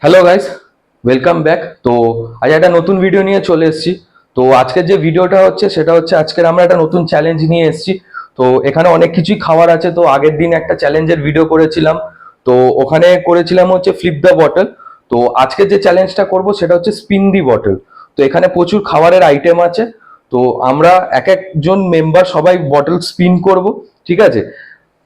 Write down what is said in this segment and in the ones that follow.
Hello guys, welcome back. তো আজ একটা নতুন ভিডিও নিয়ে চলে এসেছি। তো আজকের যে ভিডিওটা হচ্ছে সেটা হচ্ছে আজকের আমরা একটা নতুন চ্যালেঞ্জ নিয়ে এসেছি। তো এখানে অনেক কিছুই খাবার আছে। তো আগের দিন একটা চ্যালেঞ্জের ভিডিও করেছিলাম, তো ওখানে করেছিলাম হচ্ছে ফ্লিপ দ্য বটল। তো আজকে যে চ্যালেঞ্জটা করব সেটা হচ্ছে স্পিন দি বটল। তো এখানে প্রচুর খাবারের আইটেম আছে। তো আমরা এক একজন মেম্বার সবাই বটল স্পিন করব, ঠিক আছে?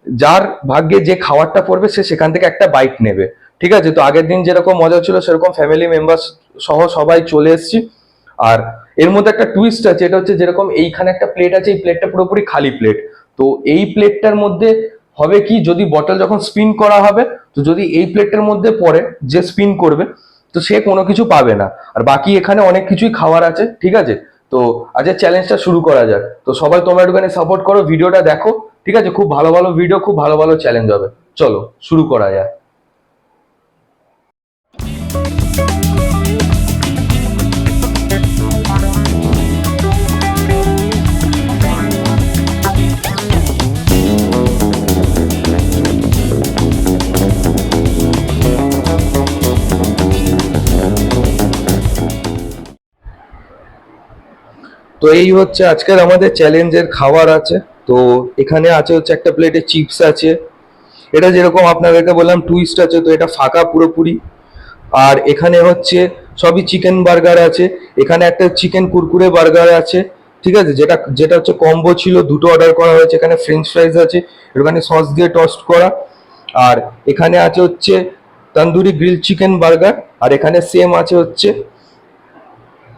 যার ভাগ্যে যে খাবারটা পড়বে সে সেখান থেকে একটা বাইট নেবে, ঠিক আছে? তো আগের দিন যেরকম মজা ছিল সেরকম ফ্যামিলি মেম্বার সহ সবাই চলে এসেছি। আর এর মধ্যে একটা টুইস্ট আছে, এটা হচ্ছে যেরকম এইখানে একটা প্লেট আছে, এই প্লেটটা পুরোপুরি খালি প্লেট। তো এই প্লেটটার মধ্যে হবে কি, যদি বটল যখন স্পিন করা হবে, তো যদি এই প্লেটটার মধ্যে পড়ে, যে স্পিন করবে তো সে কোনো কিছু পাবে না। আর বাকি এখানে অনেক কিছুই খাবার আছে, ঠিক আছে? তো আজকের চ্যালেঞ্জটা শুরু করা যাক। তো সবাই তোমরা একটুখানি সাপোর্ট করো, ভিডিওটা দেখো, ঠিক আছে? খুব ভালো ভালো ভিডিও, খুব ভালো ভালো চ্যালেঞ্জ হবে। চলো শুরু করা যাক। তো এই হচ্ছে আজকের আমাদের চ্যালেঞ্জের খাবার আছে। তো এখানে আছে হচ্ছে একটা প্লেটে চিপস আছে, এটা যেরকম আপনাদেরকে বললাম টুইস্ট আছে, তো এটা ফাঁকা পুরোপুরি। আর এখানে হচ্ছে সবই চিকেন বার্গার আছে। এখানে একটা চিকেন কুরকুরে বার্গার আছে, ঠিক আছে? যেটা যেটা হচ্ছে কম্বো ছিল, দুটো অর্ডার করা হয়েছে। এখানে ফ্রেঞ্চ ফ্রাইজ আছে, এখানে সস দিয়ে টস্ট করা। আর এখানে আছে হচ্ছে তন্দুরি গ্রিল চিকেন বার্গার। আর এখানে সেম আছে হচ্ছে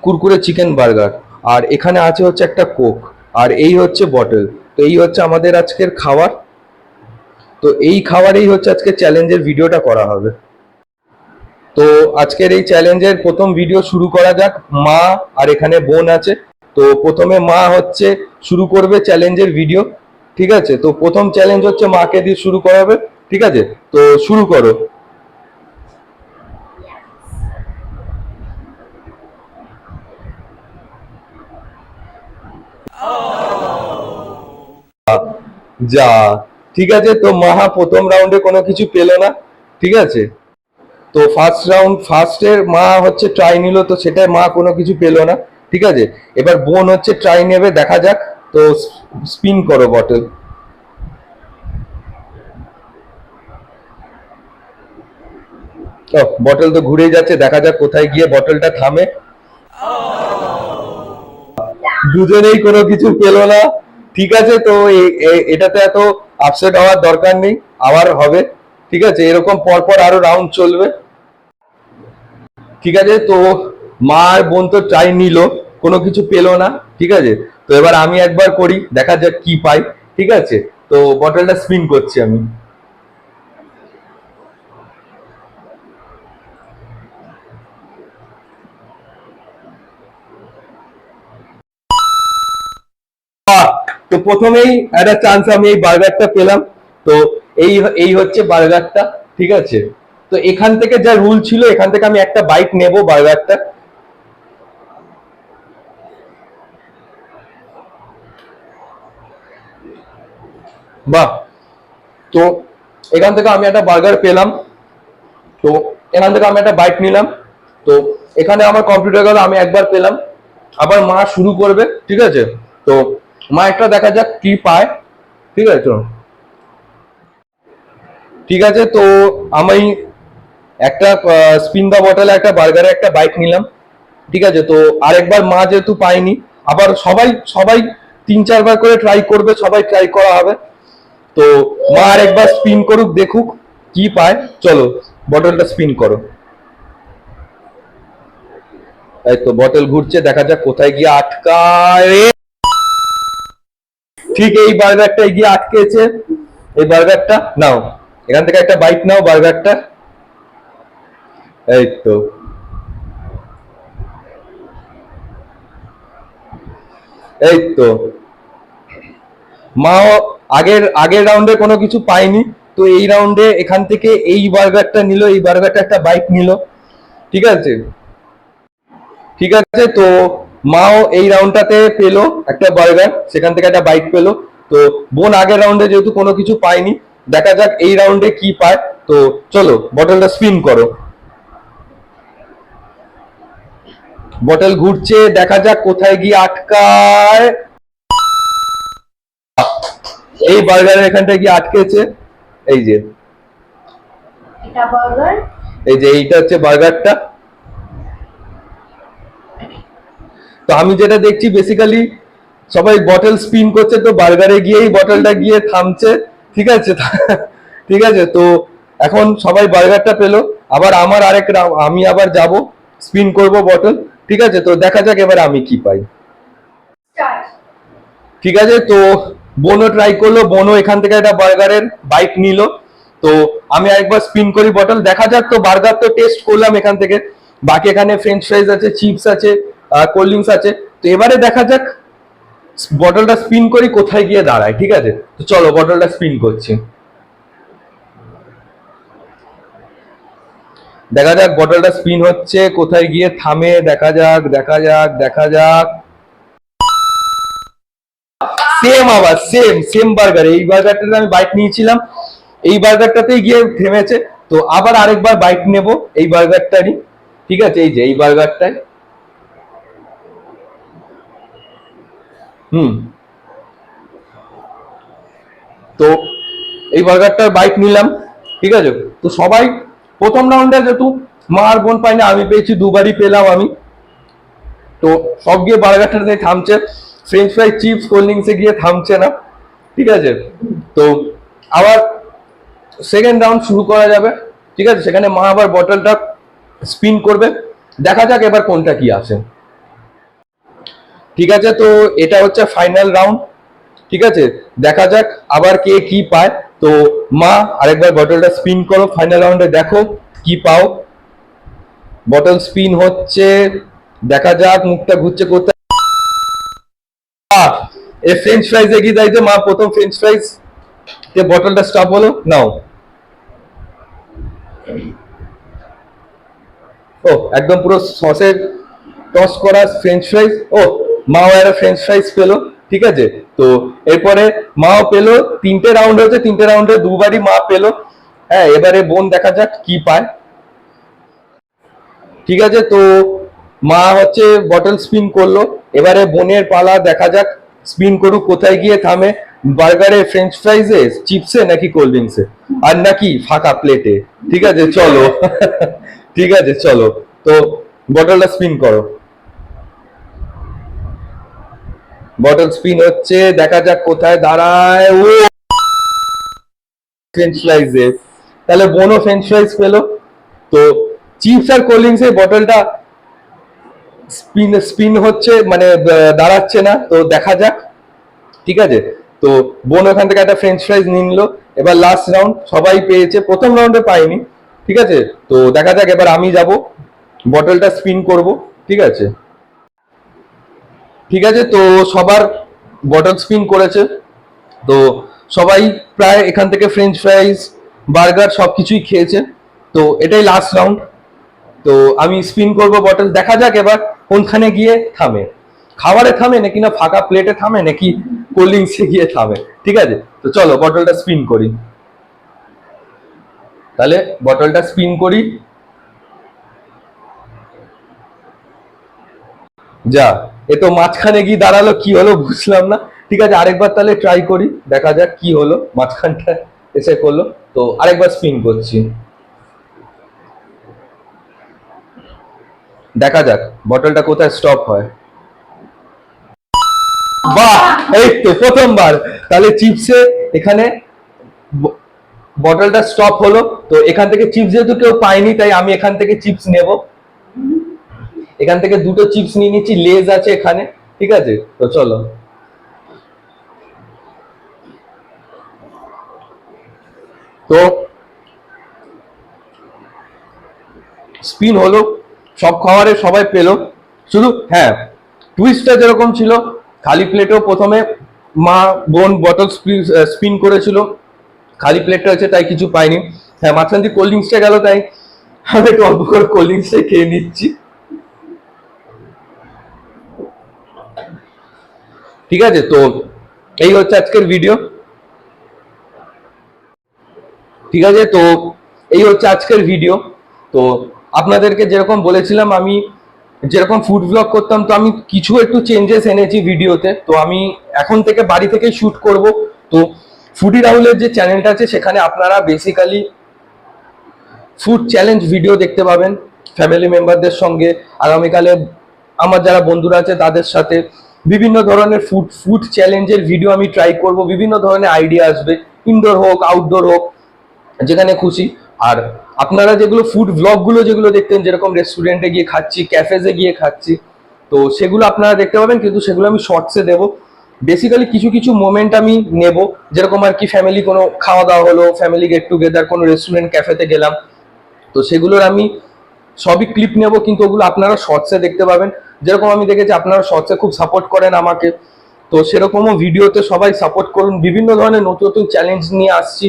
কুরকুরে চিকেন বার্গার। আর এখানে আছে হচ্ছে একটা কোক। আর এই হচ্ছে বটল। তো এই হচ্ছে আমাদের আজকের খাবার। তো এই খাবারেই হচ্ছে আজকে চ্যালেঞ্জের ভিডিওটা করা হবে। তো আজকের এই চ্যালেঞ্জের প্রথম ভিডিও শুরু করা যাক। মা আর এখানে বোন আছে। তো প্রথমে মা হচ্ছে শুরু করবে চ্যালেঞ্জের ভিডিও, ঠিক আছে? তো প্রথম চ্যালেঞ্জ হচ্ছে মাকে দিয়ে শুরু করাবে, ঠিক আছে? তো শুরু করো। যা, ঠিক আছে। তো মাহা প্রথম রাউন্ডে কোনো কিছু পেলো না, ঠিক আছে? তো ফার্স্ট রাউন্ড ফার্স্টের মা হচ্ছে ট্রাই নিল, তো সেটাই মা কোনো কিছু পেলো না, ঠিক আছে? এবার বোন হচ্ছে ট্রাই নেবে, দেখা যাক। তো স্পিন করো বটল। বটল তো ঘুরেই যাচ্ছে, দেখা যাক কোথায় গিয়ে বটলটা থামে। দুজনেই কোনো কিছু পেলো না, ঠিক আছে? তো এটাতে এত আপসেট হওয়ার দরকার নেই, আবার হবে, ঠিক আছে? এরকম পরপর আরো রাউন্ড চলবে, ঠিক আছে? তো মা আর বোন তো ট্রাই নিল, কোনো কিছু পেলো না, ঠিক আছে? তো এবার আমি একবার করি, দেখা যাক কি পাই, ঠিক আছে? তো বটলটা স্পিন করছি আমি। তো প্রথমেই একটা চান্স আমি এই বার্গারটা পেলাম। তো এই এই হচ্ছে বার্গারটা, ঠিক আছে? তো এখান থেকে যা রুল ছিল, এখান থেকে আমি একটা বাইট নেব বার্গারটা। বাহ! তো এখান থেকে আমি একটা বার্গার পেলাম। তো এখান থেকে আমি একটা বাইট নিলাম। তো এখানে আমার কম্পিউটার গেল, আমি একবার পেলাম। আবার মা শুরু করবে, ঠিক আছে? তো মা একটা দেখা যাক কি পায়, ঠিক আছে? তো ঠিক আছে। তো আমি একটা স্পিন দা বটলে একটা বার্গারে একটা বাইট নিলাম, ঠিক আছে? তো আরেকবার মা যেহেতু পায়নি, আবার সবাই সবাই তিন চারবার করে ট্রাই করবে, সবাই ট্রাই করা হবে। তো মা আরেকবার স্পিন করুক, দেখুক কি পায়। চলো বটলটা স্পিন করো। এই তো বটল ঘুরছে, দেখা যাক কোথায় গিয়ে আটকায়। ঠিক এই বার্গারটা গিয়ে আটকেছে। এই বার্গারটা নাও, এখান থেকে একটা বাইট নাও বার্গারটা। এই তো, এই তো মাও আগের আগের রাউন্ডে কোনো কিছু পায়নি। তো এই রাউন্ডে এখান থেকে এই বার্গারটা নিল, এই বার্গারটা একটা বাইট নিল, ঠিক আছে? ঠিক আছে। তো মাও এই রাউন্ডটাতে পেলো একটা বার্গার, সেখান থেকে একটা বাইট পেলো। তো বোন আগের রাউন্ডে যেহেতু কোনো কিছু পায়নি, দেখা যাক এই রাউন্ডে কি পায়। তো চলো বটলটা স্পিন করো। বটল ঘুরছে, দেখা যাক কোথায় গিয়ে আটকায়। এই বার্গারের এখানটা গিয়ে আটকেছে। এই যে এটা বার্গার, এই যে এইটা হচ্ছে বার্গারটা। তো আমি যেটা দেখছি বেসিক্যালি সবাই বটল স্পিন করছে, তো বার্গারে গিয়েই বটলটা গিয়ে থামছে। ঠিক আছে ঠিক আছে, তো এখন সবাই বার্গারটা পেলো। আবার আমার আমি আবার যাব, স্পিন করব বটল। ঠিক আছে, তো দেখা যাক এবার আমি কি পাই। স্টার্ট। ঠিক আছে, তো বোনও ট্রাই করলো, বোনও এখান থেকে একটা বার্গারের বাইট নিল। তো আমি আরেকবার স্পিন করি বটল, দেখা যাক। তো বার্গার তো টেস্ট করলাম এখান থেকে, বাকি এখানে ফ্রেঞ্চ ফ্রাইজ আছে, চিপস আছে, কোল্ড ড্রিঙ্কস আছে। তো এবারে দেখা যাক বটলটা স্পিন করি কোথায় গিয়ে দাঁড়ায়। ঠিক আছে, তো চলো বটলটা স্পিন করছি, দেখা যাক বটলটা স্পিন হচ্ছে কোথায় গিয়ে থামে। দেখা যাক দেখা যাক দেখা যাক। সেম, আবার সেম সেম বার্গার, এই বার্গারটাতে আমি বাইট নিয়েছিলাম, এই বার্গারটাতেই গিয়ে থেমেছে। তো আবার আরেকবার বাইট নেব এই বার্গারটারই। ঠিক আছে, এই যে এই বার্গারটাই। হুম, তো এই বার্গারটার বাইট নিলাম। ঠিক আছে, তো সবাই প্রথম রাউন্ডে যেহেতু মা আর বোন পাইনি, আমি পেয়েছি, দুবারই পেলাম আমি। তো সব গিয়ে বার্গারটাতে থামছে, ফ্রেঞ্চ ফ্রাই চিপস কোল্ড ড্রিঙ্কসে গিয়ে থামছে না। ঠিক আছে, তো আবার সেকেন্ড রাউন্ড শুরু করা যাবে। ঠিক আছে, সেখানে মা আবার বটলটা স্পিন করবে, দেখা যাক এবার কোনটা কি আসে। ঠিক আছে, তো এটা হচ্ছে ফাইনাল রাউন্ড। ঠিক আছে, দেখা যাক আবার কে কি পায়। তো মা আরেকবার বটলটা স্পিন করো ফাইনাল রাউন্ডে, দেখো কি পাও। বটল স্পিন হচ্ছে, দেখা যাক মুখটা ঘুরছে কোথায়। এ ফ্রেঞ্চ ফ্রাইজ এগিয়ে যাইতে, মা প্রথম ফ্রেঞ্চ ফ্রাইজ তে বটলটা স্টপ হলো, নাও। ও একদম পুরো সসের টস করা ফ্রেঞ্চ ফ্রাইজ। ও মাও একটা ফ্রেঞ্চ ফ্রাইজ পেলো। ঠিক আছে, তো এরপরে মাও পেলো। তিনটে রাউন্ড হয়েছে, তিনটে রাউন্ডে দুবারই মা পেলো। হ্যাঁ, এবারে বোন দেখা যাক কি পায়। ঠিক আছে, তো মা হচ্ছে বটল স্পিন করলো, এবারে বোনের পালা, দেখা যাক স্পিন করুক কোথায় গিয়ে থামে। বার্গারে, ফ্রেঞ্চ ফ্রাইজে, চিপসে, নাকি কোল্ড ড্রিঙ্কসে, আর নাকি ফাঁকা প্লেটে। ঠিক আছে চলো ঠিক আছে চলো, তো বটলটা স্পিন করো। বটল স্পিন হচ্ছে, দেখা যাক কোথায় দাঁড়ায়। ও ফ্রেঞ্চ ফ্রাইজে, তাহলে বোনও ফ্রেঞ্চ ফ্রাইজ পেলো। তো চিপস আর কোল্ড ড্রিঙ্কস এর বটলটা স্পিন স্পিন হচ্ছে, মানে দাঁড়াচ্ছে না। তো দেখা যাক। ঠিক আছে, তো বোন ওখান থেকে একটা ফ্রেঞ্চ ফ্রাইজ নিল। এবার লাস্ট রাউন্ড, সবাই পেয়েছে, প্রথম রাউন্ডে পাইনি। ঠিক আছে, তো দেখা যাক এবার আমি যাব, বটলটা স্পিন করব। ঠিক আছে, ঠিক আছে, তো সবার বটল স্পিন করেছে। তো সবাই প্রায় এখান থেকে ফ্রেঞ্চ ফ্রাইজ, বার্গার সবকিছুই খেয়েছে। তো এটাই লাস্ট রাউন্ড। তো আমি স্পিন করব বটল, দেখা যাক এবার কোনখানে গিয়ে থামে, খাবারে থামে নাকি না ফাঁকা প্লেটে থামে নাকি কোল্ড ড্রিঙ্কসে গিয়ে থামে। ঠিক আছে, তো চলো বটলটা স্পিন করি, তাহলে বটলটা স্পিন করি। যা, এ তো মাঝখানে গিয়ে দাঁড়ালো, কি হলো বুঝলাম না। ঠিক আছে, আরেকবার তাহলে ট্রাই করি, দেখা যাক কি হলো, মাঝখানটা এসে করলো। তো আরেকবার স্পিন করছি, দেখা যাক বটলটা কোথায় স্টপ হয়। বাহ, এই তো প্রথমবার। তাহলে চিপসে এখানে বটলটা স্টপ হলো। তো এখান থেকে চিপস যেহেতু কেউ পায়নি, তাই আমি এখান থেকে চিপস নেব। এখান থেকে দুটো চিপস নিয়ে নিচ্ছি, লেজ আছে এখানে। ঠিক আছে, তো চলো। তো স্পিন হলো, সব খাবারে সবাই পেলো, শুধু হ্যাঁ টুইস্টটা যেরকম ছিল, খালি প্লেটেও প্রথমে মা বোন বটল স্পিন করেছিল, খালি প্লেটটা হচ্ছে তাই কিছু পাইনি। হ্যাঁ, মাঝখান দিয়ে কোল্ড ড্রিঙ্কসটা গেল, তাই আমি একটু অল্প করে কোল্ড ড্রিঙ্কসটাই খেয়ে নিচ্ছি। ঠিক আছে, তো এই হচ্ছে আজকের ভিডিও। ঠিক আছে, তো এই হচ্ছে আজকের ভিডিও। তো আপনাদেরকে যেরকম বলেছিলাম, আমি যেরকম ফুড ব্লগ করতাম, তো আমি কিছু একটু চেঞ্জেস এনেছি ভিডিওতে। তো আমি এখন থেকে বাড়ি থেকেই শুট করব। তো ফুডি রাহুলের যে চ্যানেলটা আছে সেখানে আপনারা বেসিক্যালি ফুড চ্যালেঞ্জ ভিডিও দেখতে পাবেন ফ্যামিলি মেম্বারদের সঙ্গে। আগামীকালে আমার যারা বন্ধুরা আছে তাদের সাথে বিভিন্ন ধরনের ফুড চ্যালেঞ্জের ভিডিও আমি ট্রাই করব। বিভিন্ন ধরনের আইডিয়া আসবে, ইনডোর হোক আউটডোর হোক, যেখানে খুশি। আর আপনারা যেগুলো ফুড ব্লগগুলো যেগুলো দেখতেন, যেরকম রেস্টুরেন্টে গিয়ে খাচ্ছি, ক্যাফেজে গিয়ে খাচ্ছি, তো সেগুলো আপনারা দেখতে পাবেন, কিন্তু সেগুলো আমি শর্টসে দেবো। বেসিক্যালি কিছু কিছু মোমেন্ট আমি নেব, যেরকম আর কি ফ্যামিলি কোনো খাওয়া দাওয়া হলো, ফ্যামিলি গেট টুগেদার, কোনো রেস্টুরেন্ট ক্যাফেতে গেলাম, তো সেগুলোর আমি সবই ক্লিপ নেব, কিন্তু ওগুলো আপনারা শর্টসে দেখতে পাবেন। যেরকম আমি দেখেছি আপনারা শর্টসে খুব সাপোর্ট করেন আমাকে, তো সেরকমও ভিডিওতে সবাই সাপোর্ট করুন। বিভিন্ন ধরনের নতুন নতুন চ্যালেঞ্জ নিয়ে আসছি।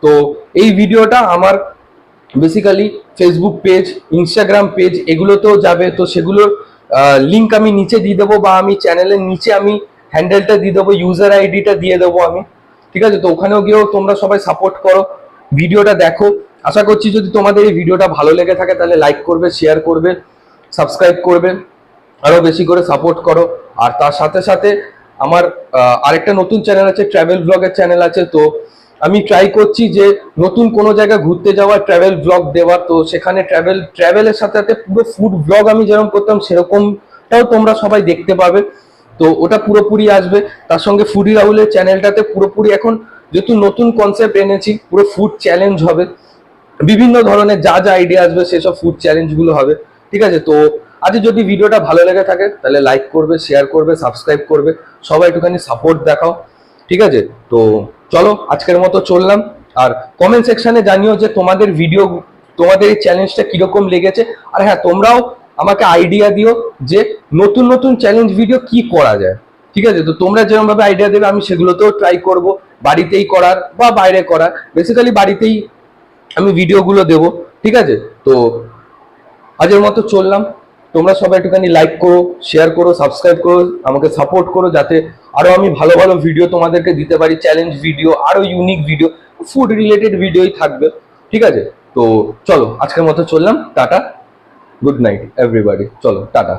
তো এই ভিডিওটা আমার basically Facebook page, Instagram page এগুলোতেও যাবে। তো সেগুলোর লিঙ্ক আমি নিচে দিয়ে দেবো, বা আমি চ্যানেলের নিচে আমি হ্যান্ডেলটা দিয়ে দেবো, ইউজার আইডিটা দিয়ে দেবো আমি, ঠিক আছে? তো ওখানেও গিয়েও তোমরা সবাই সাপোর্ট করো, ভিডিওটা দেখো। আশা করছি যদি তোমাদের এই ভিডিওটা ভালো লেগে থাকে তাহলে লাইক করবে, শেয়ার করবে, সাবস্ক্রাইব করবে, আরো বেশি করে সাপোর্ট করো। আর তার সাথে সাথে আমার আরেকটা নতুন চ্যানেল আছে, ট্রাভেল ব্লগের চ্যানেল আছে। তো আমি ট্রাই করছি যে নতুন কোনো জায়গা ঘুরতে যাওয়ার ট্রাভেল ব্লগ দেওয়ার। তো সেখানে ট্রাভেলের সাথে সাথে পুরো ফুড ব্লগ আমি যেরকম করতাম সেরকমটাও তোমরা সবাই দেখতে পাবে। তো ওটা পুরোপুরি আসবে। তার সঙ্গে ফুডি রাহুলের চ্যানেলটাতে পুরোপুরি এখন যেহেতু নতুন কনসেপ্ট এনেছি, পুরো ফুড চ্যালেঞ্জ হবে। বিভিন্ন ধরনের যা যা আইডিয়া আসবে সেসব ফুড চ্যালেঞ্জ গুলো হবে, ঠিক আছে? তো আজ যদি ভিডিওটা ভালো লেগে থাকে তাহলে লাইক করবে, শেয়ার করবে, সাবস্ক্রাইব করবে, সবাই একটুখানি সাপোর্ট দেখাও, ঠিক আছে? তো চলো আজকের মতো চললাম। আর কমেন্ট সেকশনে জানিও যে তোমাদের ভিডিও, তোমাদের এই চ্যালেঞ্জটা কিরকম লেগেছে। আর হ্যাঁ, তোমরাও আমাকে আইডিয়া দিও যে নতুন নতুন চ্যালেঞ্জ ভিডিও কি করা যায়, ঠিক আছে? তো তোমরা যেরকম ভাবে আইডিয়া দেবে আমি সেগুলোতেও ট্রাই করব, বাড়িতেই করার বা বাইরে করার। বেসিক্যালি বাড়িতেই আমি ভিডিওগুলো দেবো, ঠিক আছে? তো আজের মতো চললাম। তোমরা সবাই একটুখানি লাইক করো, শেয়ার করো, সাবস্ক্রাইব করো, আমাকে সাপোর্ট করো, যাতে আরো আমি ভালো ভালো ভিডিও তোমাদেরকে দিতে পারি, চ্যালেঞ্জ ভিডিও, আরো ইউনিক ভিডিও, ফুড রিলেটেড ভিডিওই থাকবে, ঠিক আছে? তো চলো আজকের মতো চললাম, টাটা, গুড নাইট এভরিবডি, চলো টাটা।